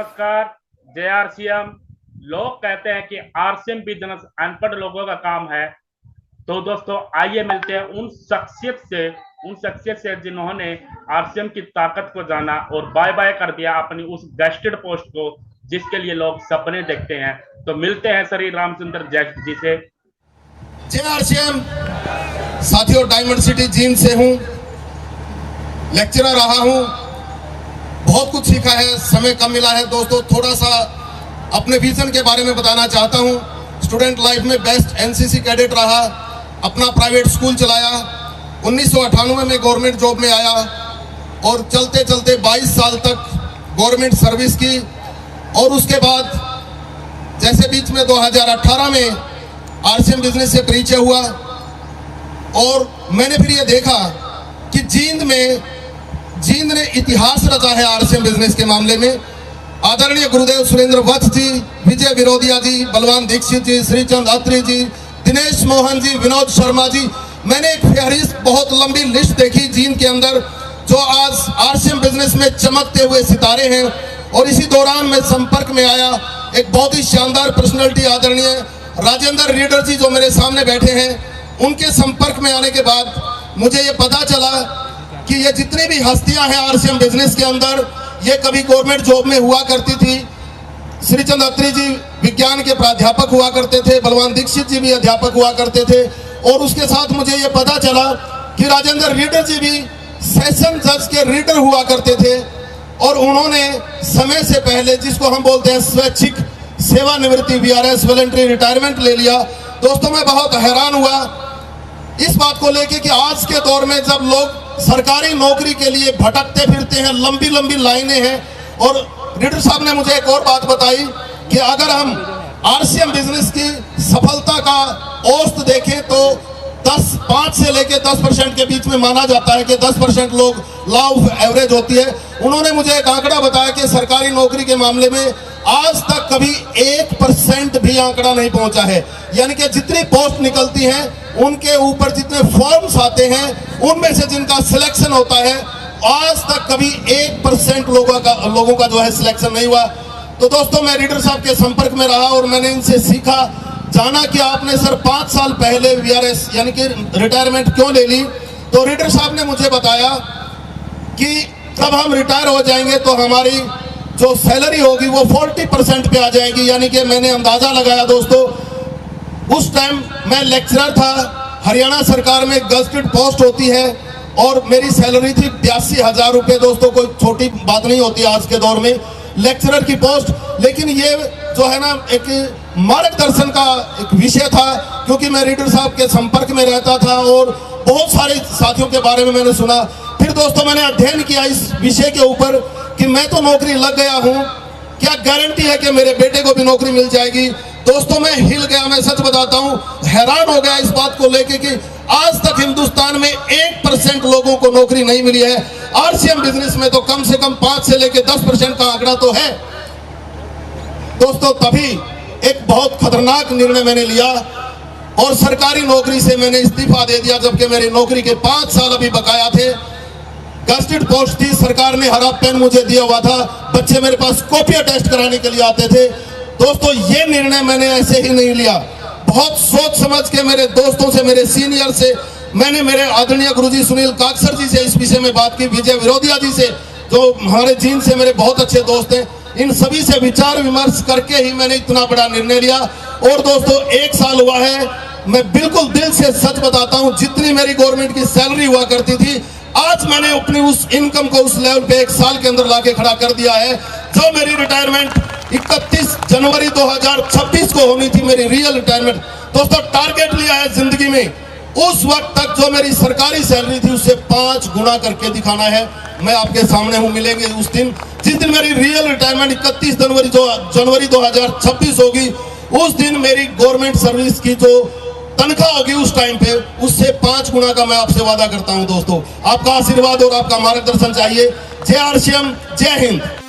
नमस्कार। जेआरसीएम। लोग कहते हैं कि आरसीएम बिजनेस अनपढ़ लोगों का काम है। तो दोस्तों आइए मिलते हैं उन शख्सियत से जिन्होंने आरसीएम की ताकत को जाना और बाय बाय कर दिया अपनी उस गेस्टेड पोस्ट को जिसके लिए लोग सपने देखते हैं। तो मिलते हैं श्री रामचंद्र जैक जी से। जेआरसीएम साथियों, डायमंड सिटी जींद से हूं, लेक्चरर रहा हूं, बहुत कुछ सीखा है। समय कम मिला है दोस्तों, थोड़ा सा अपने विजन के बारे में बताना चाहता हूं। स्टूडेंट लाइफ में बेस्ट एनसीसी कैडेट रहा, अपना प्राइवेट स्कूल चलाया, 1998 में गवर्नमेंट जॉब में आया और चलते चलते 22 साल तक गवर्नमेंट सर्विस की। और उसके बाद जैसे बीच में 2018 में आरसीएम बिजनेस से परिचय हुआ और मैंने फिर ये देखा कि जींद ने इतिहास रचा है आरसीएम बिजनेस के मामले में। आदरणीय गुरुदेव सुरेंद्र वत्स जी, विजय विरोधिया जी, बलवान दीक्षित जी, श्रीचंद अत्री जी, दिनेश मोहन जी, विनोद शर्मा जी, मैंने एक फहरिस्त बहुत लंबी लिस्ट देखी जींद के अंदर जो आज आरसीएम बिजनेस में चमकते हुए सितारे हैं। और इसी दौरान मैं संपर्क में आया एक बहुत ही शानदार पर्सनैलिटी आदरणीय राजेंद्र रीडर जी जो मेरे सामने बैठे हैं, उनके संपर्क में आने के बाद मुझे ये पता चला कि ये जितनी भी हस्तियां हैं आरसीएम बिजनेस के अंदर, ये कभी गवर्नमेंट जॉब में हुआ करती थी। श्रीचंद अत्री जी विज्ञान के प्राध्यापक हुआ करते थे, बलवान दीक्षित जी भी अध्यापक हुआ करते थे। और उसके साथ मुझे ये पता चला कि राजेंद्र रीडर जी भी सेशन जज के रीडर हुआ करते थे और उन्होंने समय से पहले, जिसको हम बोलते हैं स्वैच्छिक सेवानिवृत्ति, वीआरएस वॉलंटरी रिटायरमेंट ले लिया। दोस्तों मैं बहुत हैरान हुआ इस बात को लेके कि आज के दौर में जब लोग सरकारी नौकरी के लिए भटकते फिरते हैं, लंबी लंबी लाइनें हैं। और रीडर साहब ने मुझे एक और बात बताई कि अगर हम आरसीएम बिजनेस की सफलता का औसत देखें तो 5 से लेके 10% के बीच में माना जाता है कि 10% लोग लॉ ऑफ एवरेज होती है। उन्होंने मुझे एक आंकड़ा बताया कि सरकारी नौकरी के मामले में आज तक कभी 1% भी आंकड़ा नहीं पहुंचा है। यानी कि जितनी पोस्ट निकलती हैं उनके ऊपर जितने फॉर्म्स आते हैं उनमें से जिनका सिलेक्शन होता है, आज तक कभी 1% लोगों का जो है सिलेक्शन नहीं हुआ। तो दोस्तों मैं रीडर साहब के संपर्क में रहा और मैंने इनसे सीखा, जाना कि आपने सर 5 साल पहले वीआरएस यानी कि रिटायरमेंट क्यों ले ली। तो रीडर साहब ने मुझे बताया कि जब हम रिटायर हो जाएंगे तो हमारी जो सैलरी होगी वो 40% पे आ जाएगी। यानी कि मैंने अंदाजा लगाया दोस्तों, उस टाइम मैं लेक्चरर था, हरियाणा सरकार में गजटेड पोस्ट होती है और मेरी सैलरी थी 82,000 रुपये। दोस्तों कोई छोटी बात नहीं होती आज के दौर में लेक्चरर की पोस्ट। लेकिन ये जो है ना एक मार्गदर्शन का एक विषय था, क्योंकि मैं रीडर साहब के संपर्क में रहता था और बहुत सारे साथियों के बारे में मैंने सुना। फिर दोस्तों मैंने अध्ययन किया इस विषय के ऊपर कि मैं तो नौकरी लग गया हूं, क्या गारंटी है कि मेरे बेटे को भी नौकरी मिल जाएगी। दोस्तों मैं हिल गया, मैं सच बताता हूं, हैरान हो गया इस बात को लेके कि आज तक हिंदुस्तान में 1% लोगों को नौकरी नहीं मिली है। आरसीएम बिजनेस में तो कम से कम 5 से लेकर 10% का आंकड़ा तो है। दोस्तों तभी एक बहुत खतरनाक निर्णय मैंने लिया और सरकारी नौकरी से मैंने इस्तीफा दे दिया, जबकि मेरी नौकरी के 5 साल अभी बकाया थे। गजटेड पोस्ट थी, सरकार ने हरा पेन मुझे दिया हुआ था, बच्चे मेरे पास कॉपियां टेस्ट कराने के लिए आते थे। दोस्तों ये निर्णय मैंने ऐसे ही नहीं लिया, बहुत सोच समझ के मेरे दोस्तों से, मेरे सीनियर से, मैंने मेरे आदरणीय गुरुजी सुनील काकसर जी से इस विषय में बात की, विजय विरोधिया जी से जो हमारे जींद से मेरे बहुत अच्छे दोस्त हैं, इन सभी से विचार विमर्श करके ही मैंने इतना बड़ा निर्णय लिया। और दोस्तों 1 साल हुआ है, मैं बिल्कुल दिल से सच बताता हूं, जितनी मेरी गवर्नमेंट की सैलरी हुआ करती थी, आज मैंने अपनी उस इनकम को उस लेवल पे 1 साल के अंदर लाके खड़ा कर दिया है। जो मेरी रिटायरमेंट 31 जनवरी 2026 को होनी थी, मेरी रियल रिटायरमेंट। दोस्तों टारगेट लिया है जिंदगी में, उस वक्त तक जो मेरी सरकारी सैलरी थी उससे 5 गुना करके दिखाना है। मैं आपके सामने हूं, मिलेंगे उस दिन जिस दिन मेरी रियल रिटायरमेंट 31 जनवरी 2026 होगी। उस दिन मेरी गवर्नमेंट सर्विस की जो तनख्वाह होगी उस टाइम पे, उससे 5 गुना का मैं आपसे वादा करता हूं। दोस्तों आपका आशीर्वाद और आपका मार्गदर्शन चाहिए। जय आरसीएम, जय हिंद।